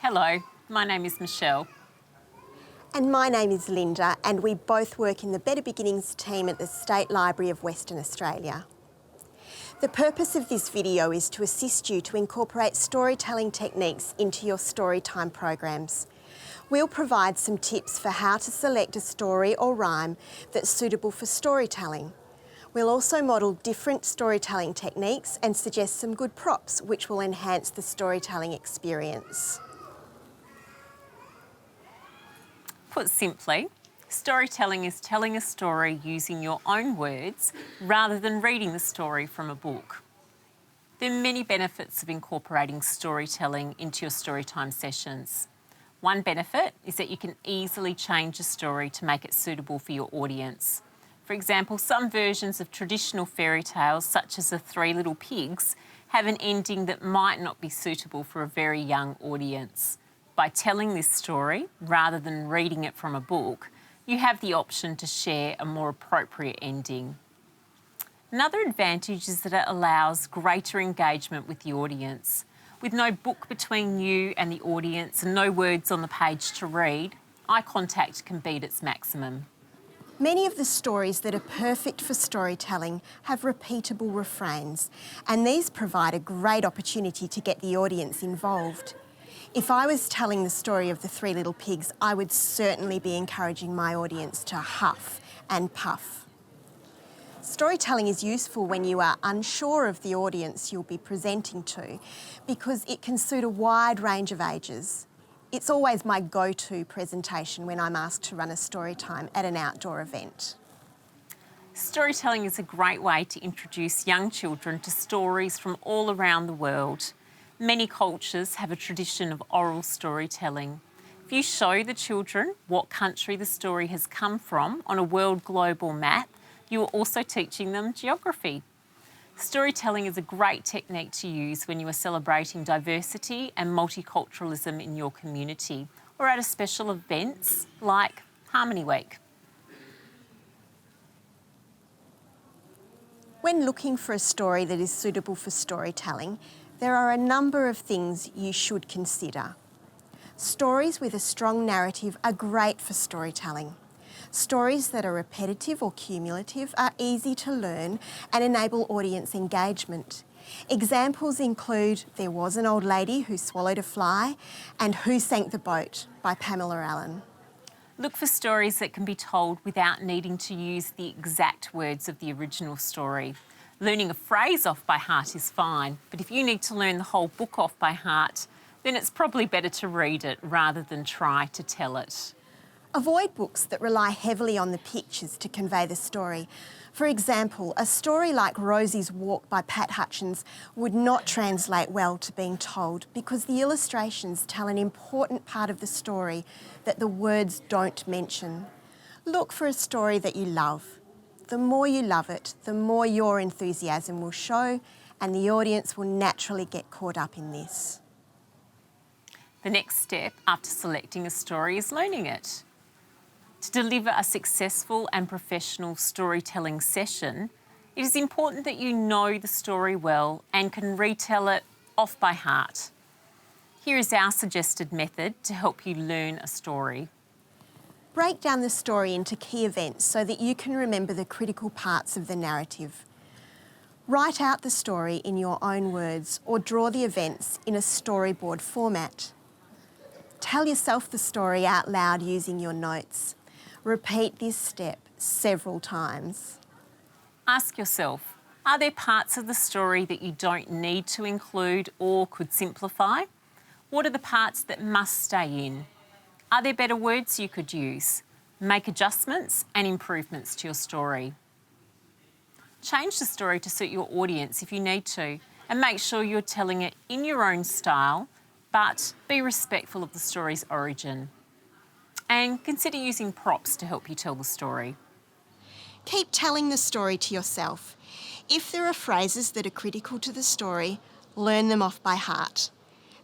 Hello, my name is Michelle. And my name is Linda, and we both work in the Better Beginnings team at the State Library of Western Australia. The purpose of this video is to assist you to incorporate storytelling techniques into your Storytime programs. We'll provide some tips for how to select a story or rhyme that's suitable for storytelling. We'll also model different storytelling techniques and suggest some good props which will enhance the storytelling experience. Put simply, storytelling is telling a story using your own words rather than reading the story from a book. There are many benefits of incorporating storytelling into your Storytime sessions. One benefit is that you can easily change a story to make it suitable for your audience. For example, some versions of traditional fairy tales, such as The Three Little Pigs, have an ending that might not be suitable for a very young audience. By telling this story, rather than reading it from a book, you have the option to share a more appropriate ending. Another advantage is that it allows greater engagement with the audience. With no book between you and the audience and no words on the page to read, eye contact can be at its maximum. Many of the stories that are perfect for storytelling have repeatable refrains, and these provide a great opportunity to get the audience involved. If I was telling the story of the Three Little Pigs, I would certainly be encouraging my audience to huff and puff. Storytelling is useful when you are unsure of the audience you'll be presenting to, because it can suit a wide range of ages. It's always my go-to presentation when I'm asked to run a story time at an outdoor event. Storytelling is a great way to introduce young children to stories from all around the world. Many cultures have a tradition of oral storytelling. If you show the children what country the story has come from on a world global map, you are also teaching them geography. Storytelling is a great technique to use when you are celebrating diversity and multiculturalism in your community or at a special events like Harmony Week. When looking for a story that is suitable for storytelling, there are a number of things you should consider. Stories with a strong narrative are great for storytelling. Stories that are repetitive or cumulative are easy to learn and enable audience engagement. Examples include There Was an Old Lady Who Swallowed a Fly and Who Sank the Boat by Pamela Allen. Look for stories that can be told without needing to use the exact words of the original story. Learning a phrase off by heart is fine, but if you need to learn the whole book off by heart, then it's probably better to read it rather than try to tell it. Avoid books that rely heavily on the pictures to convey the story. For example, a story like Rosie's Walk by Pat Hutchins would not translate well to being told because the illustrations tell an important part of the story that the words don't mention. Look for a story that you love. The more you love it, the more your enthusiasm will show, and the audience will naturally get caught up in this. The next step after selecting a story is learning it. To deliver a successful and professional storytelling session, it is important that you know the story well and can retell it off by heart. Here is our suggested method to help you learn a story. Break down the story into key events so that you can remember the critical parts of the narrative. Write out the story in your own words or draw the events in a storyboard format. Tell yourself the story out loud using your notes. Repeat this step several times. Ask yourself, are there parts of the story that you don't need to include or could simplify? What are the parts that must stay in? Are there better words you could use? Make adjustments and improvements to your story. Change the story to suit your audience if you need to, and make sure you're telling it in your own style, but be respectful of the story's origin. And consider using props to help you tell the story. Keep telling the story to yourself. If there are phrases that are critical to the story, learn them off by heart.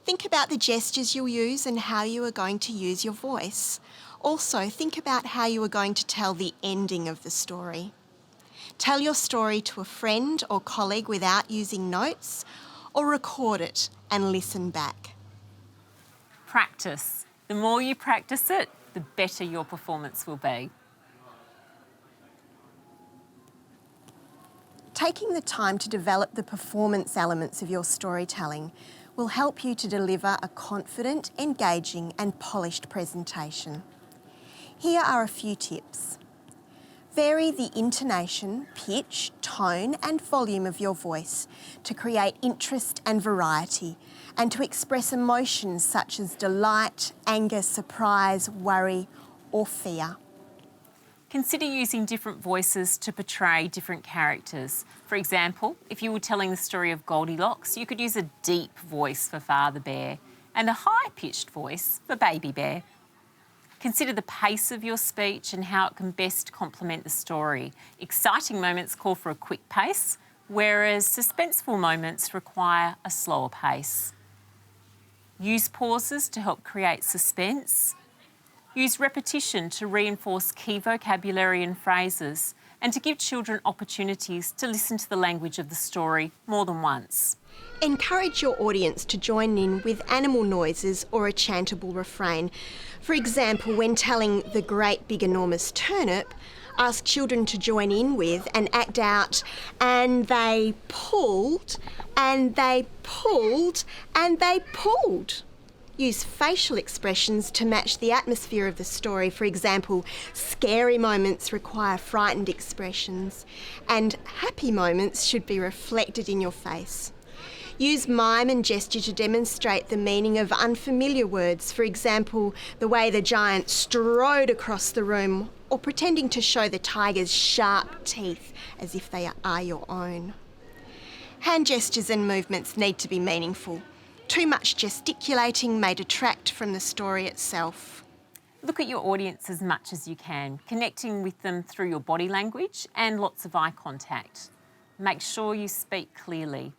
Think about the gestures you'll use and how you are going to use your voice. Also, think about how you are going to tell the ending of the story. Tell your story to a friend or colleague without using notes, or record it and listen back. Practice. The more you practice it, the better your performance will be. Taking the time to develop the performance elements of your storytelling will help you to deliver a confident, engaging and polished presentation. Here are a few tips. Vary the intonation, pitch, tone and volume of your voice to create interest and variety and to express emotions such as delight, anger, surprise, worry or fear. Consider using different voices to portray different characters. For example, if you were telling the story of Goldilocks, you could use a deep voice for Father Bear and a high-pitched voice for Baby Bear. Consider the pace of your speech and how it can best complement the story. Exciting moments call for a quick pace, whereas suspenseful moments require a slower pace. Use pauses to help create suspense. Use repetition to reinforce key vocabulary and phrases and to give children opportunities to listen to the language of the story more than once. Encourage your audience to join in with animal noises or a chantable refrain. For example, when telling The Great Big Enormous Turnip, ask children to join in with and act out, and they pulled, and they pulled, and they pulled. Use facial expressions to match the atmosphere of the story. For example, scary moments require frightened expressions, and happy moments should be reflected in your face. Use mime and gesture to demonstrate the meaning of unfamiliar words. For example, the way the giant strode across the room, or pretending to show the tiger's sharp teeth as if they are your own. Hand gestures and movements need to be meaningful. Too much gesticulating may detract from the story itself. Look at your audience as much as you can, connecting with them through your body language and lots of eye contact. Make sure you speak clearly.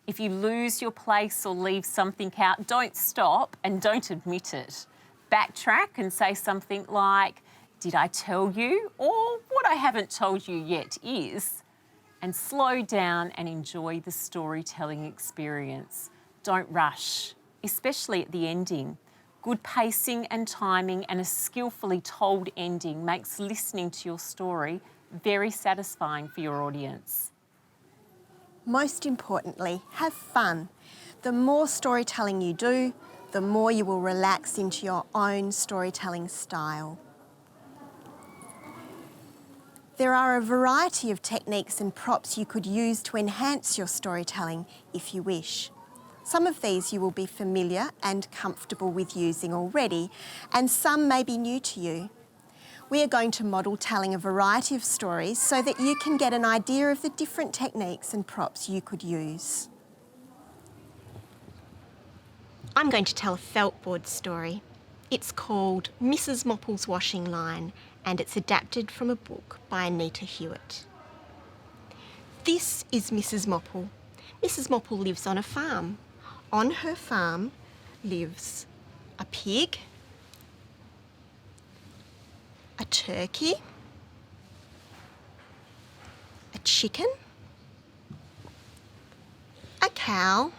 If you lose your place or leave something out, don't stop and don't admit it. Backtrack and say something like, "Did I tell you?" or "What I haven't told you yet is," and slow down and enjoy the storytelling experience. Don't rush, especially at the ending. Good pacing and timing and a skillfully told ending makes listening to your story very satisfying for your audience. Most importantly, have fun. The more storytelling you do, the more you will relax into your own storytelling style. There are a variety of techniques and props you could use to enhance your storytelling if you wish. Some of these you will be familiar and comfortable with using already, and some may be new to you. We are going to model telling a variety of stories so that you can get an idea of the different techniques and props you could use. I'm going to tell a feltboard story. It's called Mrs. Mopple's Washing Line, and it's adapted from a book by Anita Hewitt. This is Mrs. Mopple. Mrs. Mopple lives on a farm. On her farm lives a pig, a turkey, a chicken, a cow,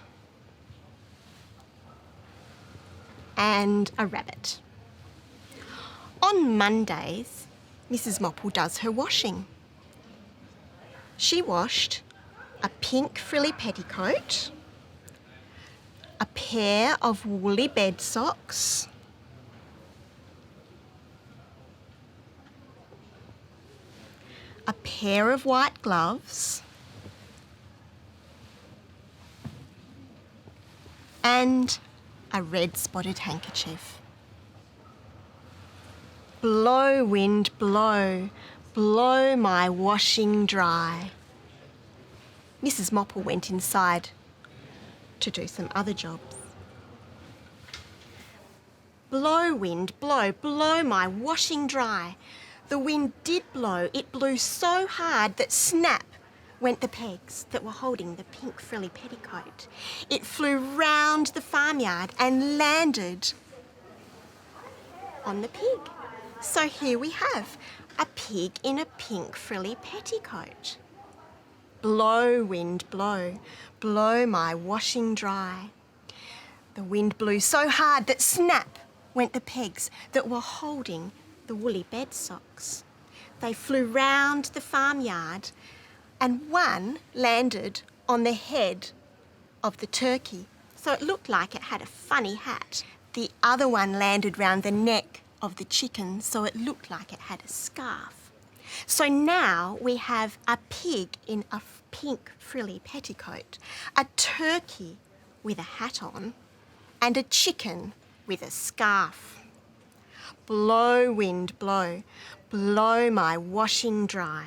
and a rabbit. On Mondays, Mrs. Mopple does her washing. She washed a pink frilly petticoat, a pair of woolly bed socks, a pair of white gloves, and a red spotted handkerchief. Blow, wind, blow, blow my washing dry. Mrs. Mopple went inside to do some other jobs. Blow, wind, blow, blow my washing dry. The wind did blow. It blew so hard that snap went the pegs that were holding the pink frilly petticoat. It flew round the farmyard and landed on the pig. So here we have a pig in a pink frilly petticoat. Blow, wind, blow, blow my washing dry. The wind blew so hard that snap went the pegs that were holding the woolly bed socks. They flew round the farmyard and one landed on the head of the turkey, so it looked like it had a funny hat. The other one landed round the neck of the chicken, so it looked like it had a scarf. So now we have a pig in a pink frilly petticoat, a turkey with a hat on, and a chicken with a scarf. Blow, wind, blow, blow my washing dry.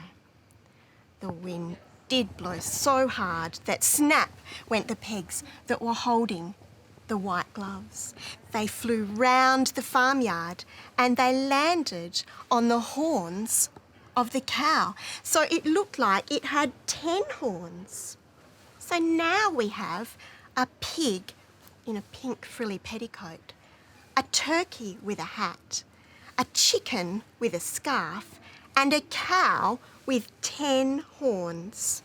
The wind did blow so hard that snap went the pegs that were holding the white gloves. They flew round the farmyard and they landed on the horns of the cow. So it looked like it had 10 horns. So now we have a pig in a pink frilly petticoat, a turkey with a hat, a chicken with a scarf, and a cow with 10 horns.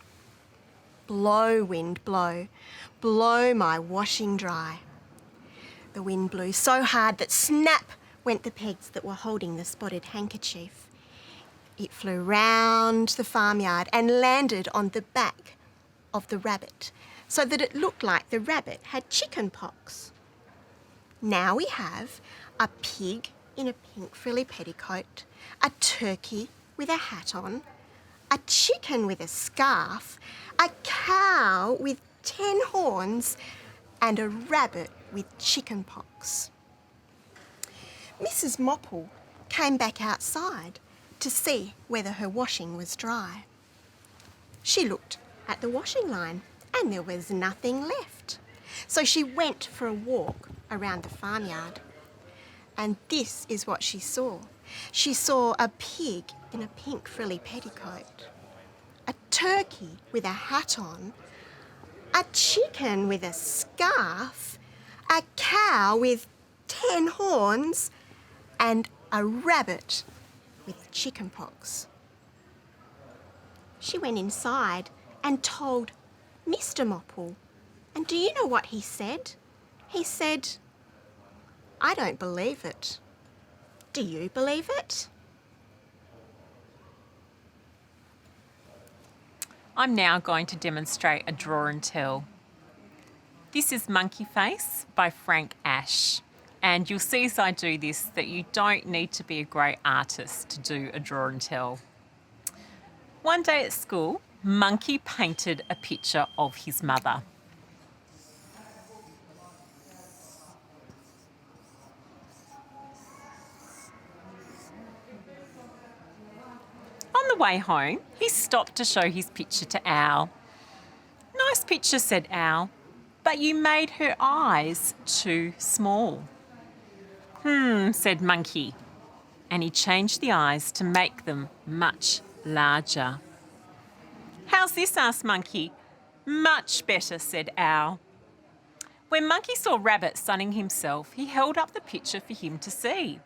Blow, wind, blow, blow my washing dry. The wind blew so hard that snap went the pegs that were holding the spotted handkerchief. It flew round the farmyard and landed on the back of the rabbit, so that it looked like the rabbit had chicken pox. Now we have a pig in a pink frilly petticoat, a turkey with a hat on, a chicken with a scarf, a cow with 10 horns, and a rabbit with chicken pox. Mrs. Mopple came back outside to see whether her washing was dry. She looked at the washing line and there was nothing left. So she went for a walk around the farmyard. And this is what she saw. She saw a pig in a pink frilly petticoat, a turkey with a hat on, a chicken with a scarf, a cow with 10 horns, and a rabbit with chicken pox. She went inside and told Mr. Mopple. And do you know what he said? He said, "I don't believe it. Do you believe it?" I'm now going to demonstrate a draw and tell. This is Monkey Face by Frank Ash. And you'll see as I do this that you don't need to be a great artist to do a draw and tell. One day at school, Monkey painted a picture of his mother. On the way home, he stopped to show his picture to Owl. "Nice picture," said Owl, "but you made her eyes too small." Said Monkey, and he changed the eyes to make them much larger. "How's this?" asked Monkey. "Much better," said Owl. When Monkey saw Rabbit sunning himself, he held up the picture for him to see.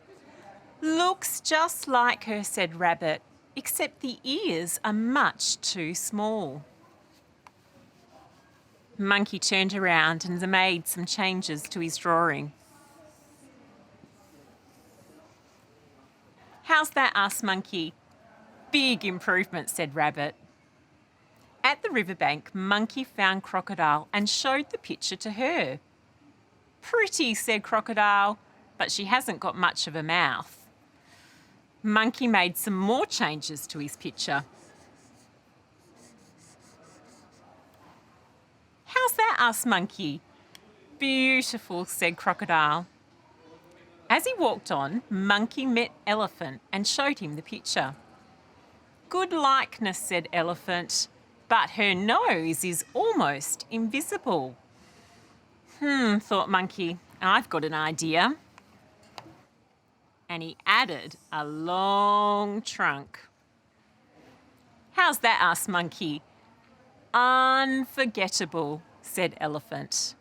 "Looks just like her," said Rabbit, "except the ears are much too small." Monkey turned around and made some changes to his drawing. "How's that?" asked Monkey. "Big improvement," said Rabbit. At the riverbank, Monkey found Crocodile and showed the picture to her. "Pretty," said Crocodile, "but she hasn't got much of a mouth." Monkey made some more changes to his picture. "How's that?" asked Monkey. "Beautiful," said Crocodile. As he walked on, Monkey met Elephant and showed him the picture. "Good likeness," said Elephant, "but her nose is almost invisible." Thought Monkey, "I've got an idea." And he added a long trunk. "How's that?" asked Monkey. "Unforgettable," said Elephant.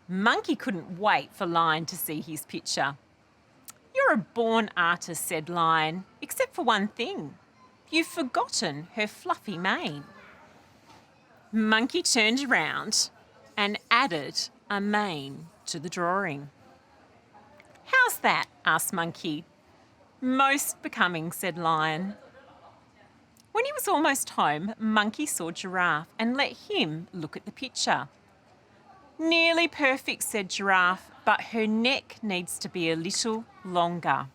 Monkey couldn't wait for Lion to see his picture. "You're a born artist," said Lion, "except for one thing. You've forgotten her fluffy mane." Monkey turned around and added a mane to the drawing. "How's that?" asked Monkey. "Most becoming," said Lion. When he was almost home, Monkey saw Giraffe and let him look at the picture. "Nearly perfect," said Giraffe, "but her neck needs to be a little longer."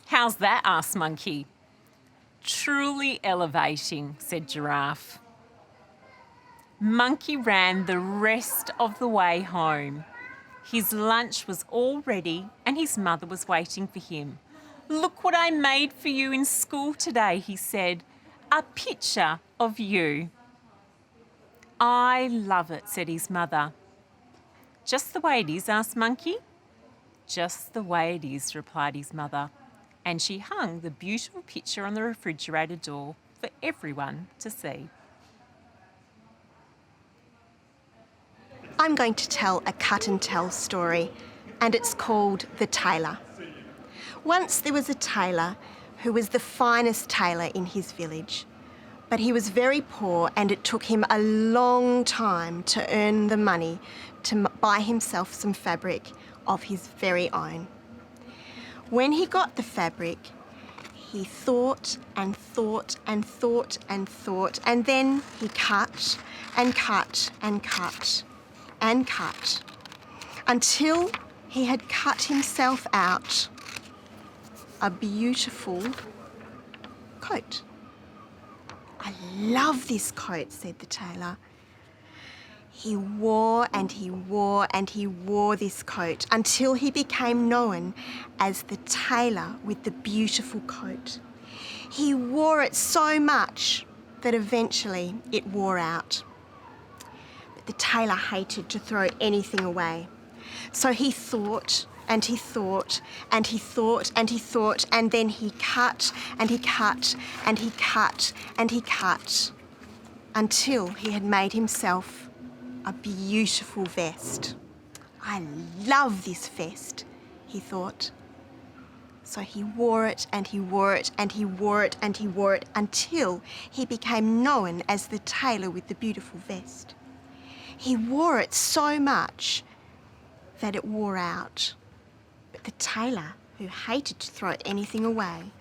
"How's that?" asked Monkey. "Truly elevating," said Giraffe. Monkey ran the rest of the way home. His lunch was all ready and his mother was waiting for him. "Look what I made for you in school today," he said. "A picture of you." "I love it," said his mother. "Just the way it is?" asked Monkey. "Just the way it is," replied his mother. And she hung the beautiful picture on the refrigerator door for everyone to see. I'm going to tell a cut and tell story, and it's called The Tailor. Once there was a tailor who was the finest tailor in his village, but he was very poor and it took him a long time to earn the money to buy himself some fabric of his very own. When he got the fabric, he thought and thought and thought and thought, and then he cut and cut and cut and cut until he had cut himself out a beautiful coat. "I love this coat," said the tailor. He wore and he wore and he wore this coat until he became known as the tailor with the beautiful coat. He wore it so much that eventually it wore out. But the tailor hated to throw anything away. So he thought and he thought and he thought and he thought, and then he cut and he cut and he cut and he cut until he had made himself a beautiful vest. "I love this vest," he thought. So he wore it and he wore it and he wore it and he wore it until he became known as the tailor with the beautiful vest. He wore it so much that it wore out. But the tailor, who hated to throw anything away,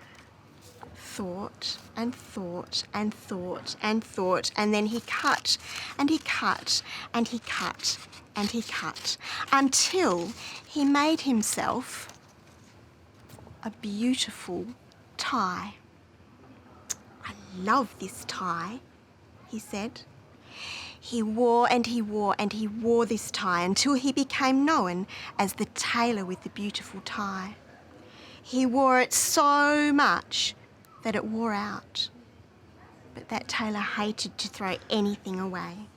thought and thought and thought and thought, and then he cut and he cut and he cut and he cut until he made himself a beautiful tie. "I love this tie," he said. He wore and he wore and he wore this tie until he became known as the tailor with the beautiful tie. He wore it so much that it wore out. But that tailor hated to throw anything away.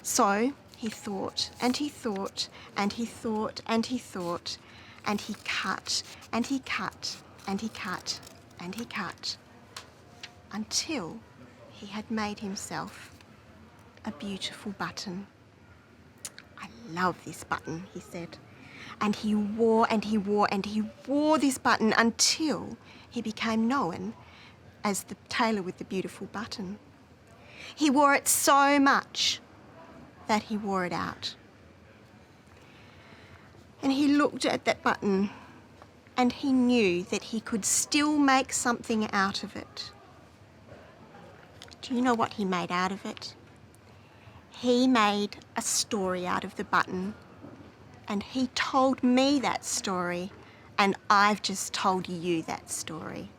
So he thought and he thought and he thought and he thought, and he cut and he cut and he cut and he cut until he had made himself a beautiful button. "I love this button," he said. And he wore and he wore and he wore this button until he became known as the tailor with the beautiful button. He wore it so much that he wore it out. And he looked at that button and he knew that he could still make something out of it. Do you know what he made out of it? He made a story out of the button, and he told me that story, and I've just told you that story.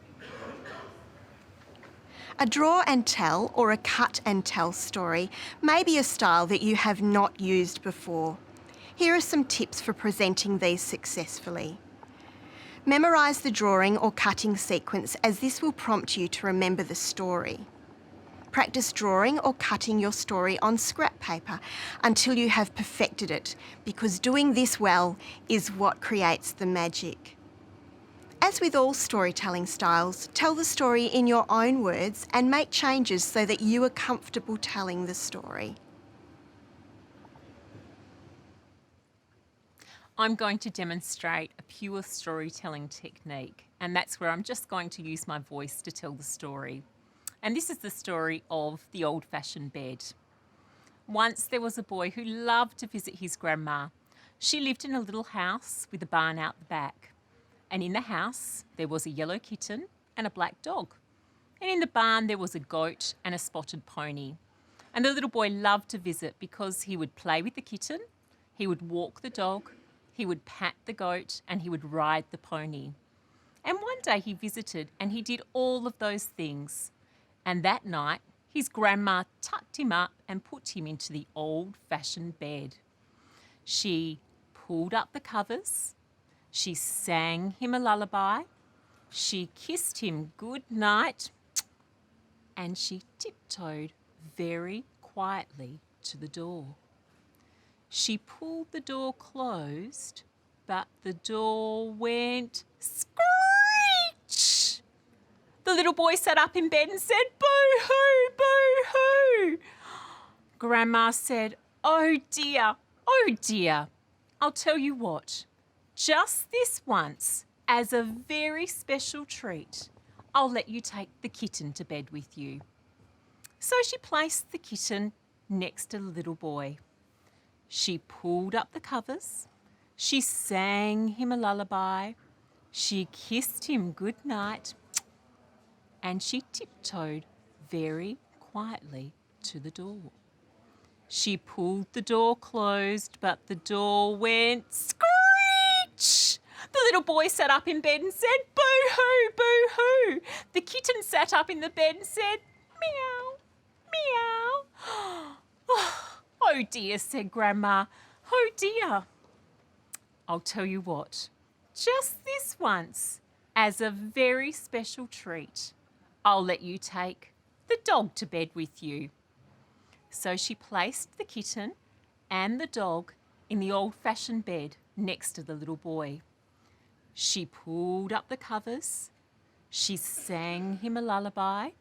A draw and tell or a cut and tell story may be a style that you have not used before. Here are some tips for presenting these successfully. Memorise the drawing or cutting sequence, as this will prompt you to remember the story. Practice drawing or cutting your story on scrap paper until you have perfected it, because doing this well is what creates the magic. As with all storytelling styles, tell the story in your own words and make changes so that you are comfortable telling the story. I'm going to demonstrate a pure storytelling technique, and that's where I'm just going to use my voice to tell the story. And this is the story of the old-fashioned bed. Once there was a boy who loved to visit his grandma. She lived in a little house with a barn out the back. And in the house, there was a yellow kitten and a black dog. And in the barn, there was a goat and a spotted pony. And the little boy loved to visit because he would play with the kitten, he would walk the dog, he would pat the goat, and he would ride the pony. And one day he visited and he did all of those things. And that night, his grandma tucked him up and put him into the old-fashioned bed. She pulled up the covers, she sang him a lullaby, she kissed him good night, and she tiptoed very quietly to the door. She pulled the door closed, but the door went screech. The little boy sat up in bed and said, "Boo-hoo, boo-hoo." Grandma said, "Oh dear, oh dear. I'll tell you what, just this once, as a very special treat, I'll let you take the kitten to bed with you." So she placed the kitten next to the little boy. She pulled up the covers, she sang him a lullaby, she kissed him good night, and she tiptoed very quietly to the door. She pulled the door closed, but the door went screech. The little boy sat up in bed and said, "Boo-hoo, boo-hoo." The kitten sat up in the bed and said, "Meow, meow." "Oh dear," said Grandma. "Oh dear." "I'll tell you what, just this once, as a very special treat, I'll let you take the dog to bed with you." So she placed the kitten and the dog in the old-fashioned bed next to the little boy. She pulled up the covers, she sang him a lullaby,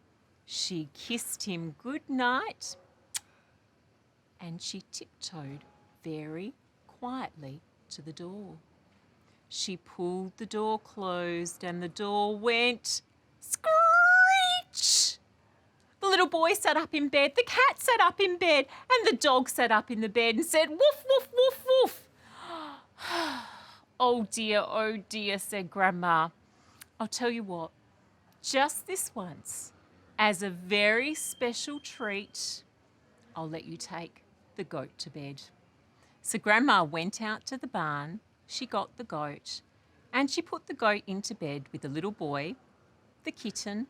she kissed him good night, and she tiptoed very quietly to the door. She pulled the door closed and the door went screech. The little boy sat up in bed, the cat sat up in bed, and the dog sat up in the bed and said, "Woof, woof, woof, woof." "Oh dear," said Grandma. "I'll tell you what, just this once, as a very special treat, I'll let you take the goat to bed." So Grandma went out to the barn, she got the goat, and she put the goat into bed with the little boy, the kitten,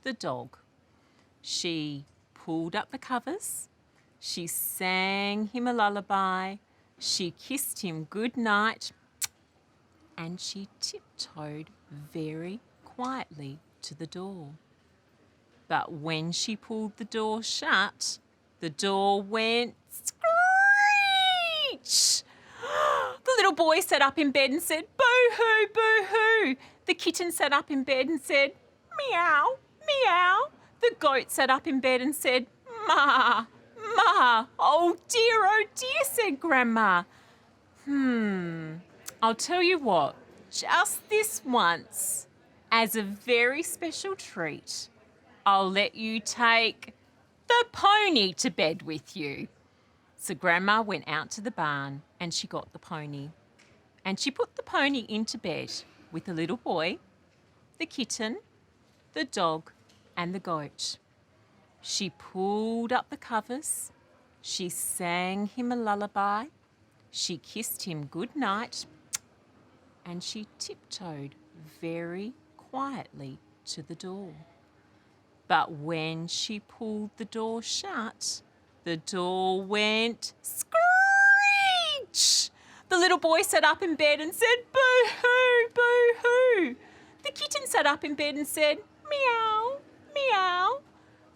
the dog. She pulled up the covers, she sang him a lullaby, she kissed him good night, and she tiptoed very quietly to the door. But when she pulled the door shut, the door went screech. The little boy sat up in bed and said, "Boo-hoo, boo-hoo." The kitten sat up in bed and said, "Meow, meow." The goat sat up in bed and said, "Ma, ma." Oh dear, said Grandma. I'll tell you what, just this once, as a very special treat, I'll let you take the pony to bed with you. So Grandma went out to the barn and she got the pony. And she put the pony into bed with the little boy, the kitten, the dog, and the goat. She pulled up the covers, she sang him a lullaby, she kissed him good night, and she tiptoed very quietly to the door. But when she pulled the door shut, the door went screech. The little boy sat up in bed and said, "Boo-hoo, boo-hoo." The kitten sat up in bed and said, "Meow, meow."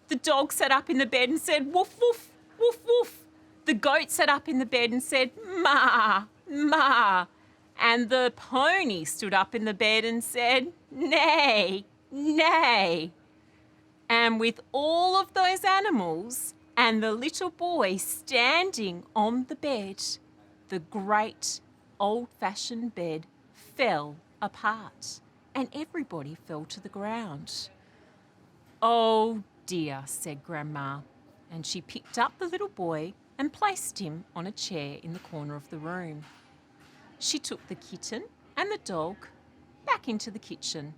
The dog sat up in the bed and said, "Woof, woof, woof, woof." The goat sat up in the bed and said, "Ma, ma." And the pony stood up in the bed and said, "Neigh, neigh." And with all of those animals and the little boy standing on the bed, the great old-fashioned bed fell apart and everybody fell to the ground. "Oh dear," said Grandma, and she picked up the little boy and placed him on a chair in the corner of the room. She took the kitten and the dog back into the kitchen,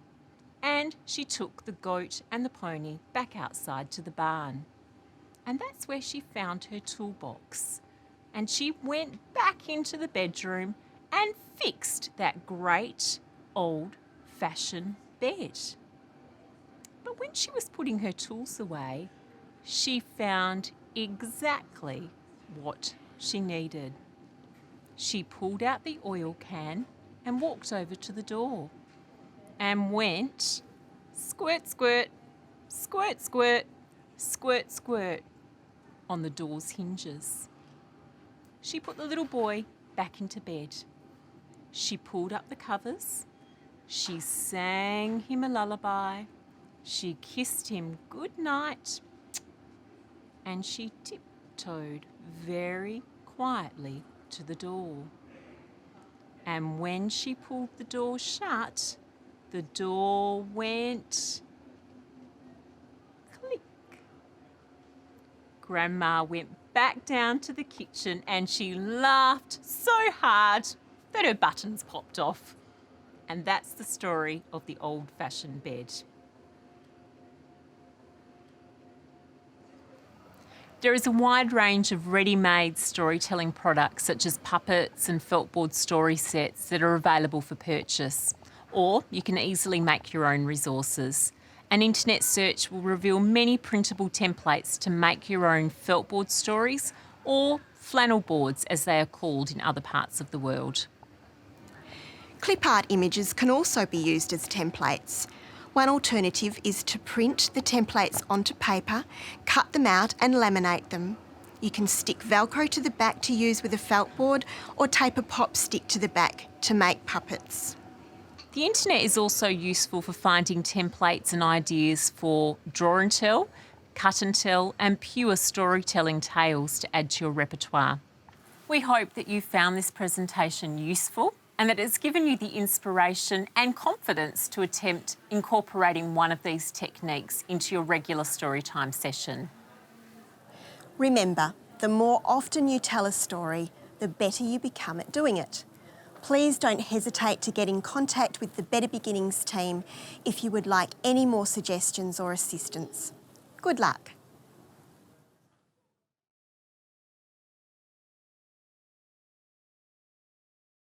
and she took the goat and the pony back outside to the barn. And that's where she found her toolbox. And she went back into the bedroom and fixed that great old-fashioned bed. But when she was putting her tools away, she found exactly what she needed. She pulled out the oil can and walked over to the door and went squirt, squirt, squirt, squirt, squirt, squirt on the door's hinges. She put the little boy back into bed. She pulled up the covers. She sang him a lullaby. She kissed him good night. And she tiptoed very quietly to the door. And when she pulled the door shut, the door went click. Grandma went back down to the kitchen and she laughed so hard that her buttons popped off. And that's the story of the old-fashioned bed. There is a wide range of ready-made storytelling products such as puppets and feltboard story sets that are available for purchase. Or you can easily make your own resources. An internet search will reveal many printable templates to make your own feltboard stories, or flannel boards as they are called in other parts of the world. Clip art images can also be used as templates. One alternative is to print the templates onto paper, cut them out and laminate them. You can stick Velcro to the back to use with a felt board, or tape a pop stick to the back to make puppets. The internet is also useful for finding templates and ideas for draw and tell, cut and tell and pure storytelling tales to add to your repertoire. We hope that you found this presentation useful and that it's given you the inspiration and confidence to attempt incorporating one of these techniques into your regular Storytime session. Remember, the more often you tell a story, the better you become at doing it. Please don't hesitate to get in contact with the Better Beginnings team if you would like any more suggestions or assistance. Good luck.